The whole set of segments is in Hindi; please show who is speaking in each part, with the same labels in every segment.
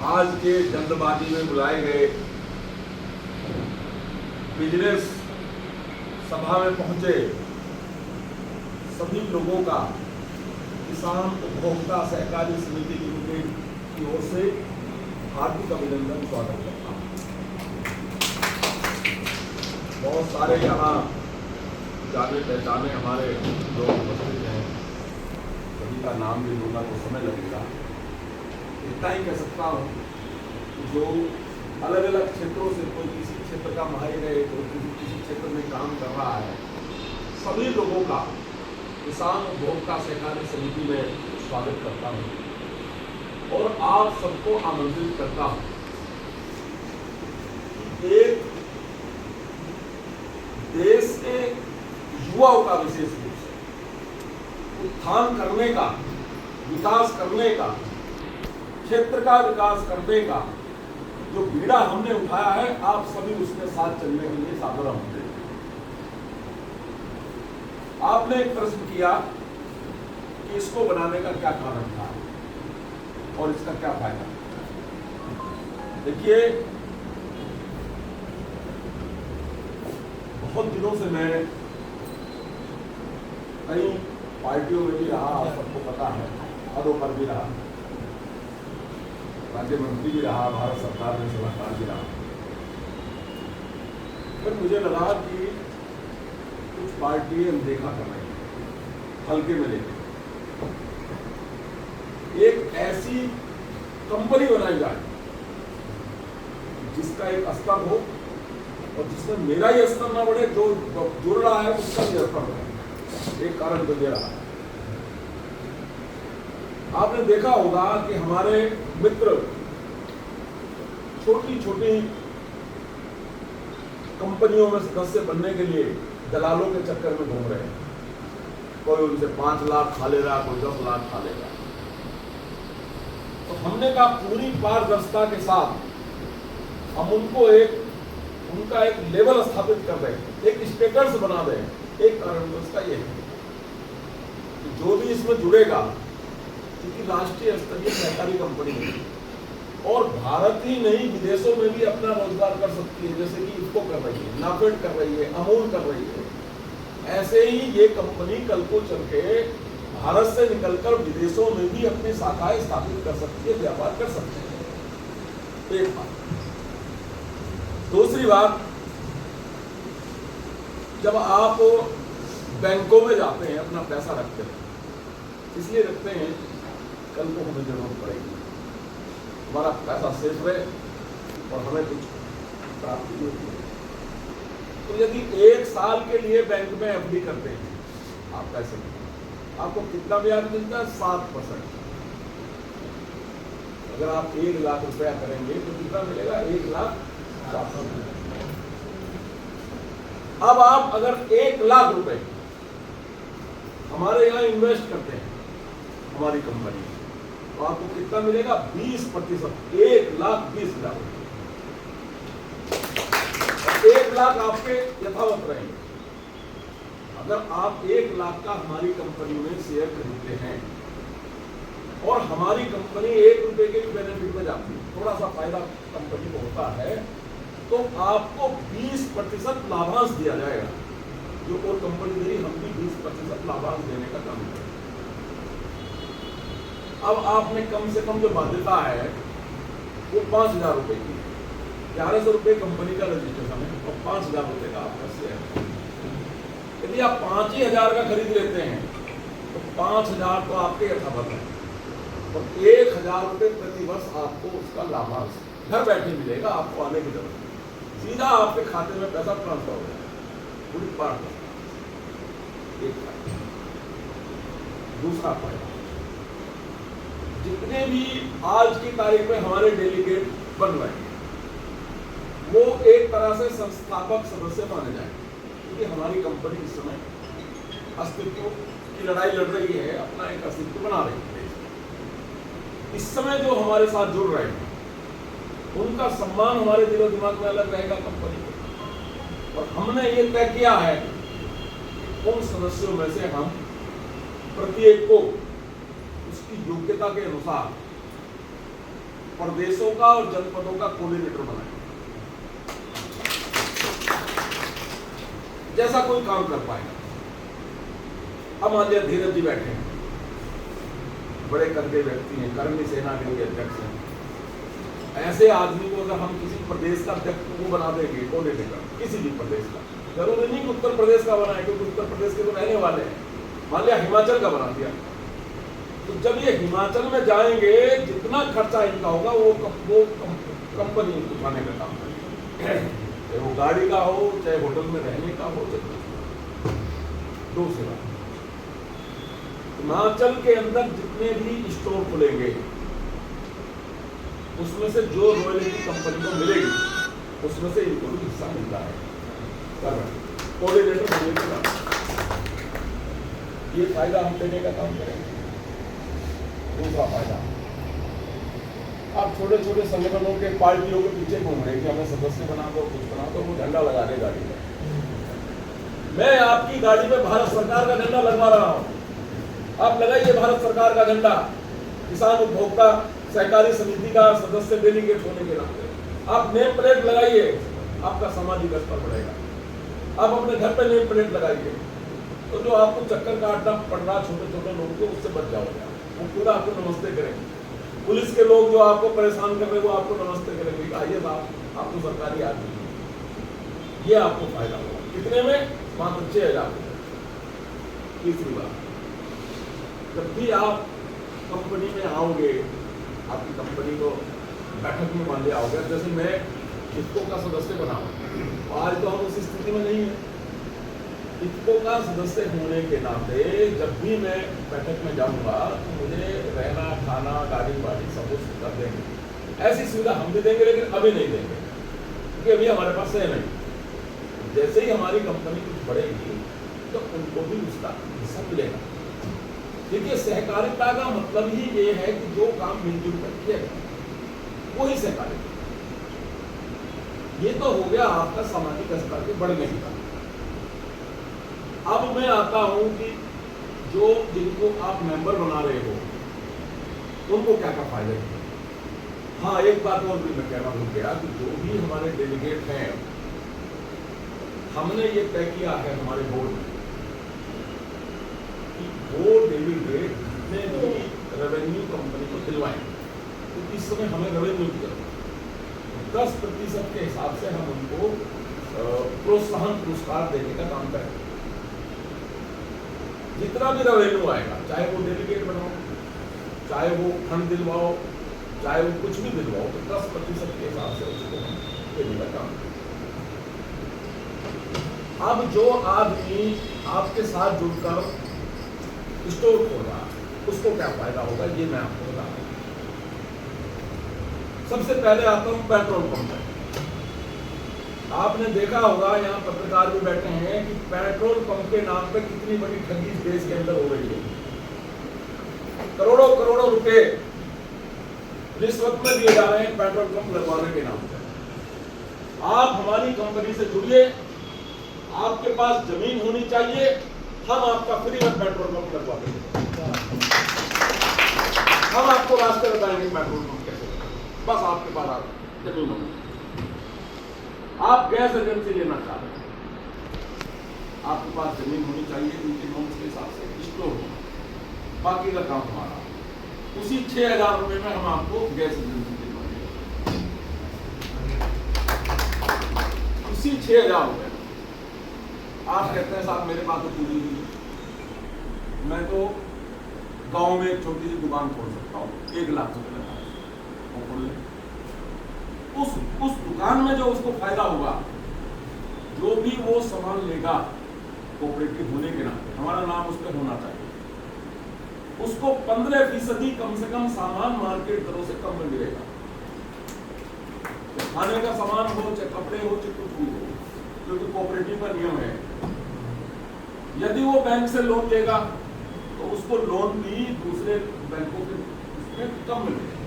Speaker 1: आज के जल्दबाजी में बुलाए गए बिजनेस सभा में पहुंचे सभी लोगों का किसान उपभोक्ता सहकारी समिति लिमिटेड की ओर से हार्दिक अभिनंदन, स्वागत करता हूं। बहुत सारे यहाँ जाने पहचाने हमारे लोग उपस्थित हैं, सभी का नाम भी लूंगा तो समय लगेगा। इतना ही कह सकता हूँ, जो अलग अलग क्षेत्रों से, कोई किसी क्षेत्र का माहिर है, कोई किसी क्षेत्र में काम कर रहा है, सभी लोगों का किसान उपभोक्ता सहकारी समिति में स्वागत करता हूँ और आप सबको आमंत्रित करता हूँ। एक देश के युवाओं का विशेष रूप से उत्थान करने का, विकास करने का, क्षेत्र का विकास करने का जो बीड़ा हमने उठाया है, आप सभी उसके साथ चलने के लिए सादर आमंत्रित। आपने एक प्रश्न किया कि इसको बनाने का क्या कारण था और इसका क्या फायदा। देखिए, बहुत दिनों से मैं कई पार्टियों में भी रहा, आप सबको पता है, पदों पर भी रहा, राज्य मंत्री भी रहा, भारत सरकार में सलाहकार भी रहा। फिर मुझे लगा कि कुछ पार्टियां अनदेखा कर रही हैं, हल्के में लेते। एक ऐसी कंपनी बनाई जाए जिसका एक स्तर हो और जिसमें मेरा ही स्तर ना बढ़े, जो जुड़ रहा है उसका भी स्तर बढ़े। एक कारण तो दे रहा है। आपने देखा होगा कि हमारे मित्र छोटी छोटी कंपनियों में सदस्य बनने के लिए दलालों के चक्कर में घूम रहे हैं। कोई उनसे 5 लाख खा ले रहा, कोई 10 लाख खा ले रहा। तो हमने कहा पूरी पारदर्शिता के साथ हम उनका एक लेवल स्थापित कर रहे हैं, एक स्टेटस बना रहे हैं। एक कारण तो इसका ये है कि जो भी इसमें जुड़ेगा, क्योंकि राष्ट्रीय स्तरीय सहकारी कंपनी है और भारत ही नहीं विदेशों में भी अपना रोजगार कर सकती है, जैसे कि इसको कर रही है, नाफेड कर रही है, अमूल कर रही है। ऐसे ही ये कंपनी कल को चल के भारत से निकलकर विदेशों में भी अपनी शाखाएं स्थापित कर सकती है, व्यापार कर सकती है। एक बात। दूसरी बात, जब आप बैंकों में जाते हैं, अपना पैसा रखते हैं, इसलिए रखते हैं कल को हमें जरूरत पड़ेगी, हमारा पैसा सेफ रहे और हमें कुछ प्राप्ति होती है। तो यदि 1 साल के लिए बैंक में एफडी करते हैं आप पैसे, आपको कितना ब्याज मिलता है? 7%। अगर आप 1 लाख रुपया करेंगे तो कितना मिलेगा? 1,07,000। अब आप अगर 1 लाख रुपए हमारे यहाँ इन्वेस्ट करते हैं हमारी कंपनी, तो आपको कितना मिलेगा? 20%, 1,20,000। 1 लाख आपके यथावत रहेंगे। अगर आप 1 लाख का हमारी कंपनी में शेयर खरीदते हैं और हमारी कंपनी 1 रुपए के भी बेनिफिट में जाती है, थोड़ा सा फायदा कंपनी को होता है, तो आपको 20% लाभांश दिया जाएगा। जो और कंपनी देगी, हम भी 20% लाभांश देने का काम करेंगे। अब आपने कम से कम जो बाध्यता है वो 5,000 रुपए की, 1100 रुपए कंपनी का रजिस्ट्रेशन है और 5,000 रुपए का आपका शेयर। यदि आप 5,000 का खरीद लेते हैं तो 5,000 तो आपके यथावत है और 1,000 रुपए प्रति वर्ष आपको उसका लाभांश घर बैठे मिलेगा। आपको आने की जरूरत नहीं, सीधा आपके खाते में पैसा ट्रांसफर हो जाएगा। पूरी पार्ट एक फायदा। दूसरा फायदा, जितने भी आज की तारीख में हमारे डेलीगेट बन रहे हैं वो एक तरह से संस्थापक सदस्य माने जाएंगे, क्योंकि हमारी कंपनी इस समय अस्तित्व की लड़ाई लड़ रही है, अपना एक अस्तित्व बना रही है। इस समय जो हमारे साथ जुड़ रहे हैं उनका सम्मान हमारे दिलो दिमाग में अलग रहेगा कंपनी को। और हमने ये तय किया है कि उन सदस्यों में से हम प्रत्येक को उसकी योग्यता के अनुसार प्रदेशों का और जनपदों का कोऑर्डिनेटर बनाए। जैसा कोई काम कर पाएगा। अब मान लिया धीरज जी बैठे हैं, बड़े कंधे व्यक्ति हैं, कर्मी सेना के लिए अध्यक्ष हैं। ऐसे आदमी को अगर हम किसी प्रदेश का अध्यक्ष को बना देंगे, कोऑर्डिनेटर किसी भी प्रदेश का, जरूरी नहीं कि उत्तर प्रदेश का बनाए, क्योंकि उत्तर प्रदेश के तो रहने वाले हैं। मान लिया हिमाचल का बना दिया, तो जब ये हिमाचल में जाएंगे, जितना खर्चा इनका होगा वो कंपनी उठाने का काम करेगी। चाहे वो गाड़ी का हो, चाहे होटल में रहने का हो, चाहे दूसरी बात, हिमाचल के अंदर जितने भी स्टोर खुलेंगे उसमें से जो रॉयल्टी कंपनी को मिलेगी उसमें से इनको भी हिस्सा मिलता है। कोऑर्डिनेटर बनने के बाद ये फायदा हम देने का काम करेंगे। दूसरा फायदा, आप छोटे छोटे संगठनों के पार्टियों के पीछे घूम रहे कि हमें सदस्य बना दो, कुछ बना दो, वो झंडा लगा दे गाड़ी में। मैं आपकी गाड़ी में भारत सरकार का झंडा लगवा रहा हूं, आप लगाइए भारत सरकार का झंडा। किसान उपभोक्ता सहकारी समिति का सदस्य डेलीगेट होने के नाते आप नेम प्लेट लगाइए, आपका सामाजिक स्तर बढ़ेगा। आप अपने घर पे नेम प्लेट लगाइए, तो जो आपको चक्कर काटना पड़ रहा छोटे छोटे लोगों को, उससे बच जाओगे। वो पूरा आपको नमस्ते करेंगे। पुलिस के लोग जो आपको परेशान कर रहे हैं वो आपको नमस्ते करेंगे, आइए साहब आप तो सरकारी आदमी हैं। ये आपको फायदा होगा। कितने में? मात्र 6,000। तीसरी बात, जब भी आप कंपनी में आओगे, आपकी कंपनी को बैठक में मान लिया आओगे, जैसे मैं इफ्को का सदस्य बना, आज तो हम उस स्थिति में नहीं है। इफ्को का सदस्य होने के नाते जब भी मैं बैठक में जाऊंगा तो मुझे रहना, खाना, गाड़ी वाड़ी सब कुछ कर देंगे। ऐसी सुविधा हम भी देंगे, लेकिन अभी नहीं देंगे क्योंकि अभी हमारे पास है नहीं। जैसे ही हमारी कंपनी कुछ बढ़ेगी तो उनको भी उसका हिस्सा मिलेगा। देखिए, सहकारिता का मतलब ही ये है कि जो काम मिलजुल कर किया जाए वो ही सहकारिता। ये तो हो गया आपका सामाजिक स्तर के बढ़ने की बात। अब मैं आता हूं कि जो जिनको आप मेंबर बना रहे हो उनको क्या क्या फायदे हैं। हाँ, एक बात और भी मैं कहना भूल गया कि जो भी हमारे डेलीगेट हैं, हमने ये तय किया है हमारे बोर्ड में कि वो डेलीगेट जितने भी रेवेन्यू कंपनी को दिलवाएं, तो इस समय हमें रेवेन्यू की जरूरत है। 10% के हिसाब से हम उनको प्रोत्साहन पुरस्कार देने का काम करेंगे। जितना भी रेवेन्यू आएगा, चाहे वो डेलीगेट बनाओ, चाहे वो फंड दिलवाओ, चाहे वो कुछ भी दिलवाओ, तो 10% के हिसाब से उसको हम देने का काम करेंगे। अब जो आदमी आपके साथ जुड़कर स्टोर खोल रहा है उसको क्या फायदा होगा, ये मैं आपको बता रहा हूं। सबसे पहले आता हूं पेट्रोल पंप पर। आपने देखा होगा, यहाँ पत्रकार भी बैठे हैं, कि पेट्रोल पंप के नाम पे कितनी बड़ी ठगी इस देश के अंदर हो रही है। करोड़ों करोड़ों रुपए रिश्वत में दिए जा रहे हैं पेट्रोल पंप लगवाने के नाम पे। आप हमारी कंपनी से जुड़िए, आपके पास जमीन होनी चाहिए, हम आपका फ्री में पेट्रोल पंप लगवा देंगे। हम आपको रास्ते बताएंगे पेट्रोल पंप कैसे, बस आपके पास जमीन होनी। आप गैस एजेंसी लेना चाहते हैं, आपके पास जमीन होनी चाहिए, उनके नॉर्म्स के हिसाब से स्टोर होना, बाकी का काम हमारा। उसी 6,000 रुपए में हम आपको गैस एजेंसी दिलवाएंगे। उसी 6,000 रुपए आप कहते हैं साहब मेरे पास तो पूरी नहीं है, मैं तो गांव में एक छोटी सी दुकान खोल सकता हूँ, 1 लाख रुपए खोल ले। उस दुकान में जो उसको फायदा होगा, जो भी वो सामान लेगा कोऑपरेटिव होने के नाते, हमारा नाम उस पर होना चाहिए, उसको 15% कम से कम सामान मार्केट दरों से कम में मिलेगा। खाने का सामान हो, चाहे कपड़े हो, चाहे कुछ भी हो, क्योंकि कोऑपरेटिव का नियम है। यदि वो बैंक से लोन लेगा तो उसको लोन भी दूसरे बैंकों के उसमें कम मिलेगा,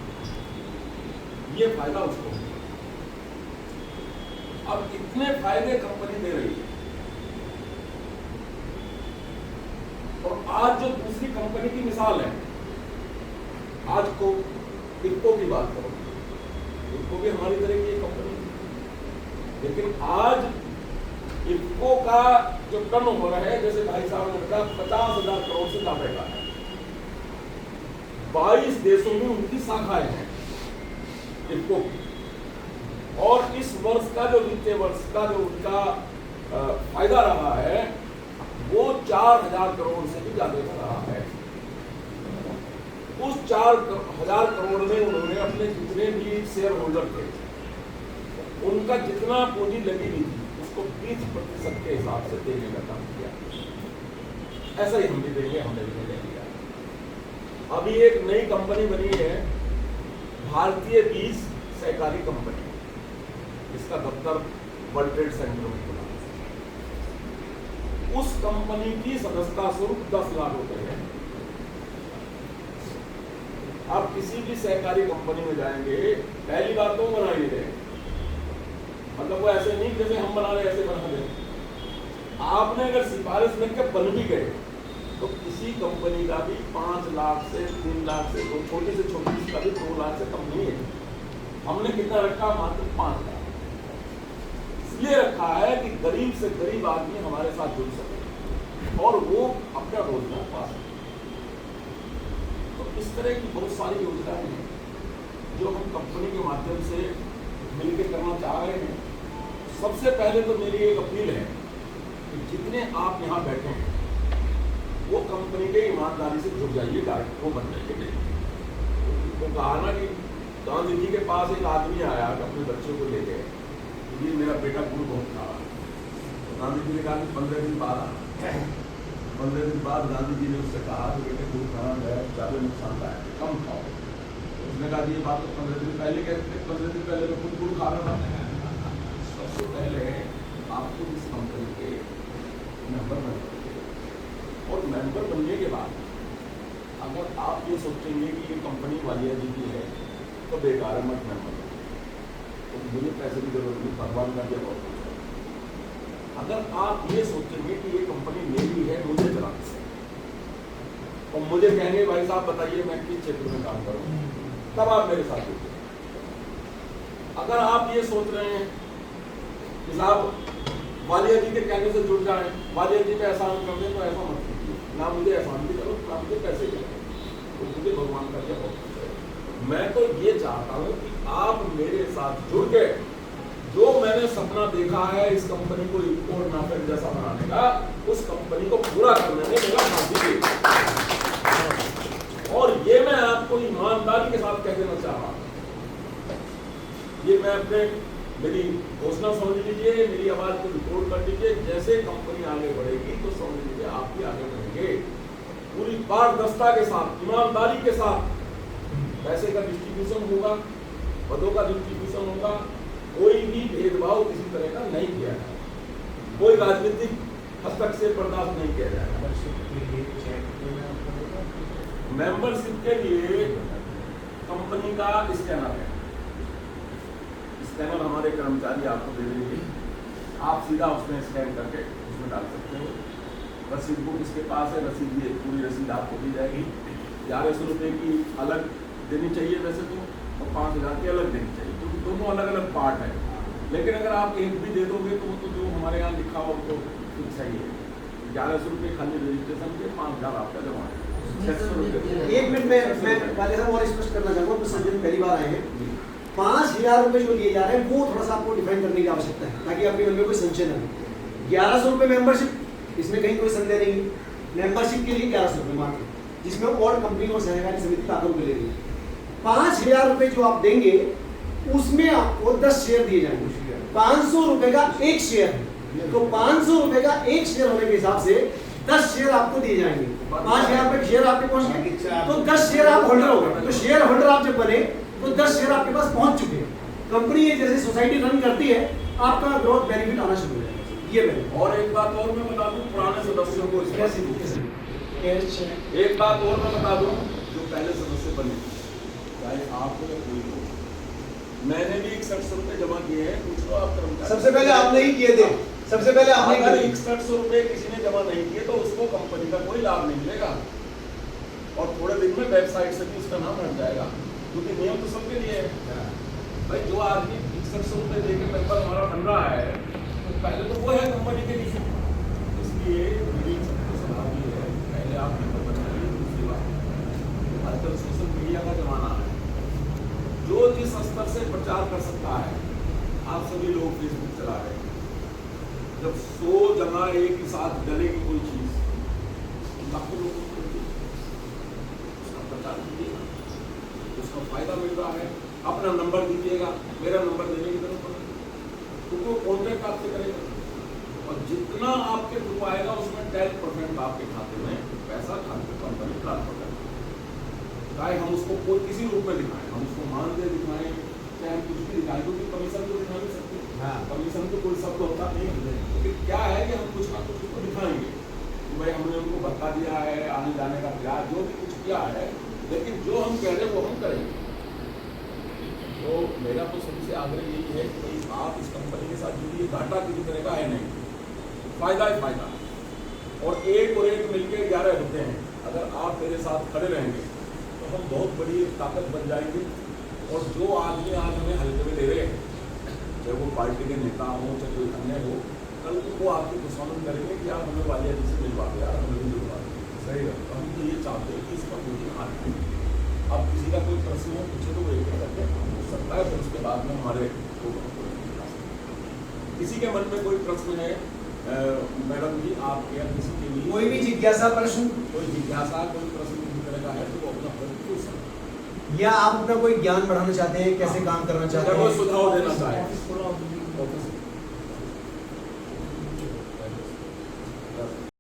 Speaker 1: ये फायदा उसको। अब इतने फायदे कंपनी दे रही है, और आज जो दूसरी कंपनी की मिसाल है, आज को इफ्को की बात करो, इनको भी हमारी तरह की कंपनी थी, लेकिन आज इफ्को का जो टर्नओवर है, जैसे भाई साहब ने बताया, 50,000 करोड़ से ज्यादा का है। 22 देशों में उनकी शाखाएं हैं इफ्को की, और इस वर्ष का जो वित्तीय वर्ष का जो उनका फायदा रहा है वो 4,000 करोड़ से भी ज्यादा का रहा है। उस 4,000 करोड़ में उन्होंने अपने जितने भी शेयर होल्डर थे उनका जितना पूंजी लगी हुई थी उसको 20% के हिसाब से देने का काम किया। ऐसा ही हम भी देंगे, हमने भी नहीं किया। अभी एक नई कंपनी बनी है, भारतीय बीज सहकारी कंपनी, इसका दफ्तर वर्ल्ड ट्रेड सेंटर में खुला। उस कंपनी की सदस्यता शुल्क 10 लाख रुपए है। आप किसी भी सहकारी कंपनी में जाएंगे, पहली बात तो बना ही रहे, मतलब वो ऐसे नहीं जैसे हम बना रहे ऐसे बना रहे। आपने अगर सिफारिश में के बन भी गए तो किसी कंपनी का भी 5 लाख से 3 लाख से, तो छोटी से छोटी का भी 2 लाख से कम नहीं है। हमने कितना रखा? मात्र 5 लाख। इसलिए रखा है कि गरीब से गरीब आदमी हमारे साथ जुड़ सके और वो अपना रोजगार पा सके। तो इस तरह की बहुत सारी योजनाएं हैं जो हम कंपनी के माध्यम से मिलकर करना चाह रहे हैं। सबसे पहले तो मेरी एक अपील है कि जितने आप यहाँ बैठे हैं वो कंपनी के ईमानदारी से जुड़ जाइए, डायरेक्टर को बन जाइए। तो कहा ना कि गांधी जी के पास एक आदमी आया अपने बच्चों को लेके, ये मेरा बेटा गुड़ बहुत खा रहा है। तो गांधी जी ने कहा कि 15 दिन बाद आना। 15 दिन बाद गांधी जी ने उससे कहा कि बेटे गुड़ खाना ज़्यादा नुकसानदायक है, कम खाओ। उसने कहा ये बात तो 15 दिन पहले कहते थे, 15 दिन पहले मैं खुद गुड़ खा रहा था। सबसे पहले आपको इस कंपनी के मेंबर बनना, और मेंबर बनने के बाद अगर आप ये सोचेंगे कि ये कंपनी वालिया जी की है तो बेकार है, मत मेंबर बनो। तो मुझे पैसे की जरूरत नहीं, भगवान का दिया बहुत कुछ है। अगर आप ये सोचेंगे कि ये कंपनी मेरी है, मुझे चलानी है, और मुझे कहेंगे भाई साहब बताइए मैं किस क्षेत्र में काम करूँ, तब आप मेरे साथ जुड़िए। अगर आप ये सोच रहे हैं कि साहब वालिया जी के कहने से जुड़ जाए, वालिया जी पे एहसान कर दें, तो ऐसा मत कीजिए। ना मुझे एहसान भी करो, ना मुझे पैसे भी करो, तो मुझे भगवान का दिया बहुत कुछ है। मैं तो ये चाहता हूँ कि आप मेरे साथ जुड़ के जो मैंने सपना देखा है इस कंपनी को इम्पोर्ट नाफेड जैसा बनाने का, उस कंपनी को पूरा करने में मेरा साथ दीजिए। और ये मैं आपको ईमानदारी के साथ कह देना चाह रहा हूँ, ये मैं अपने मेरी घोषणा समझ लीजिए, मेरी आवाज को रिकॉर्ड कर लीजिए। जैसे कंपनी आगे बढ़ेगी तो समझ लीजिए आप भी आगे बढ़ेंगे। पूरी पारदर्शिता के साथ, ईमानदारी के साथ पैसे का डिस्ट्रीब्यूशन होगा, पदों का डिस्ट्रीब्यूशन होगा, कोई भी भेदभाव किसी तरह का नहीं किया जाएगा, कोई राजनीतिक हस्तक्षेप बर्दाश्त नहीं किया जाएगा। मेंबरशिप के लिए कंपनी का स्कैनर है, स्कैनर हमारे कर्मचारी आपको दे देंगे, आप सीधा उसमें स्कैन करके उसमें डाल सकते हो। रसीद बुक इसके पास है, रसीद ये पूरी रसीद आपको दी जाएगी। 1100 रुपये की अलग देनी चाहिए वैसे तो, और 5,000 की अलग देनी चाहिए, क्योंकि दोनों अलग अलग पार्ट है। लेकिन अगर आप एक भी दे दोगे तो वो तो जो हमारे यहाँ लिखा हो तो फिक्स ही है। 1100 रुपये खाली रजिस्ट्रेशन के, 5,000 आपका जमा है। 600 रुपये।
Speaker 2: 1 मिनट में वाले साहब और स्पष्ट करना चाहूँगा, संजय पहली बार आए हैं। 5,000 रुपये जो लिए जा रहे हैं वो थोड़ा सा आपको डिफाइन करने की आवश्यकता है ताकि आपके मन में कोई संशय न हो। 1100 रुपये मेंबरशिप, इसमें कहीं कोई संदेह नहीं है। मेंबरशिप के लिए 1100 रुपये मात्र, जिसमें और कंपनी और सहकारी समिति लाखों रुपये ले रही है। 5,000 रुपये जो आप देंगे उसमें आपको 10 शेयर दिए जाएंगे। 500 रुपये का एक शेयर है, तो 500 रुपये का एक शेयर होने के हिसाब से 10 शेयर आपको दिए जाएंगे। 5,000 रुपये के शेयर आपके पहुंच गए तो 10 शेयर आप होल्डर हो गए। तो शेयर होल्डर आप जब बने तो 10 शेयर आपके पास पहुंच चुके हैं। कंपनी ये जैसे सोसाइटी रन करती है, आपका ग्रोथ बेनिफिट आना शुरू हो जाएगा। ये मैंने
Speaker 1: और एक बात और मैं बता दूं पुराने सदस्यों को, एक बात और मैं बता दूं जो पहले सदस्य बने, चाहे आप हो या कोई हो, मैंने भी 6100 रुपये जमा किए हैं। पूछ लो आप कर्मचारी,
Speaker 2: सबसे पहले आपने ही किए थे। सबसे पहले आपने
Speaker 1: अगर 6100 रुपये किसी ने जमा नहीं किए तो उसको कंपनी का कोई लाभ नहीं मिलेगा, और थोड़े दिन में वेबसाइट से भी उसका नाम हट जाएगा, क्योंकि नियम तो सबके लिए है। भाई जो आदमी 6100 रुपये दे के मेंबर हमारा बन रहा है, तो पहले तो वो है कंपनी के नीचे। इसलिए मेरी सबको सलाह ये है, पहले आप मेंबर बनाइए। दूसरी बात, आजकल सोशल मीडिया का जमाना है, जो जिस स्तर से प्रचार कर सकता है। आप सभी लोग फेसबुक चला रहे हैं, जब 100 जगह एक ही साथ डलेगी कोई चीज, लाखों लोगों को उसका प्रचार कीजिएगा, उसका फायदा मिल रहा है। अपना नंबर दीजिएगा, मेरा नंबर देने की जरूरत पड़ेगी, क्योंकि कॉन्ट्रैक्ट आपसे करेगा। और जितना आपके थ्रू आएगा उसमें 10% आपके खाते में पैसा खाते कंपनी ट्रांसफर करेगी। चाहे हम उसको कोई किसी रूप में दिखाएं, हम उसको मानदेय दिखाएं, चाहे हम कुछ भी दिखाएं, क्योंकि कमीशन तो दिखा नहीं सकते।
Speaker 2: हाँ।
Speaker 1: कमीशन तो कोई शब्द होता नहीं है, लेकिन क्या है कि हम कुछ ना कुछ उसको दिखाएंगे कि भाई हमने उनको बता दिया है, आने जाने का ब्याज जो भी कुछ किया है, लेकिन जो हम कह रहे हैं वो हम करेंगे। तो मेरा तो सबसे आग्रह यही है कि भाई आप इस कंपनी के साथ जुड़िए, घाटा किसी तरह का है नहीं, फायदा ही फायदा। और एक मिलकर 11 होते हैं। अगर आप मेरे साथ खड़े रहेंगे तो हम बहुत बड़ी ताकत बन जाएंगे। और जो आदमी आज हमें हल्के में ले रहे हैं, चाहे वो पार्टी के नेता हो चाहे कोई अन्य हो, कल को वो आपकी खुशआमद करेंगे कि आप हमें वालिया जी से मिलवा दे, यार हमें भी मिलवा दे। सही है, हम तो ये चाहते हैं कि इसका मीटिंग आए। अब किसी का कोई प्रश्न हो पूछे तो वो एक करके हो सकता है, फिर उसके बाद में हमारे किसी के मन में कोई प्रश्न है मैडम जी आपके या किसी के लिए
Speaker 2: कोई भी जिज्ञासा प्रश्न,
Speaker 1: कोई जिज्ञासा कोई प्रश्न किसी तरह का है तो वो अपना प्रश्न पूछ सकते हैं,
Speaker 2: या आप अपना कोई ज्ञान बढ़ाना चाहते हैं, कैसे काम करना चाहते
Speaker 1: या कोई
Speaker 2: हैं,
Speaker 1: सुझाव देना चाहे।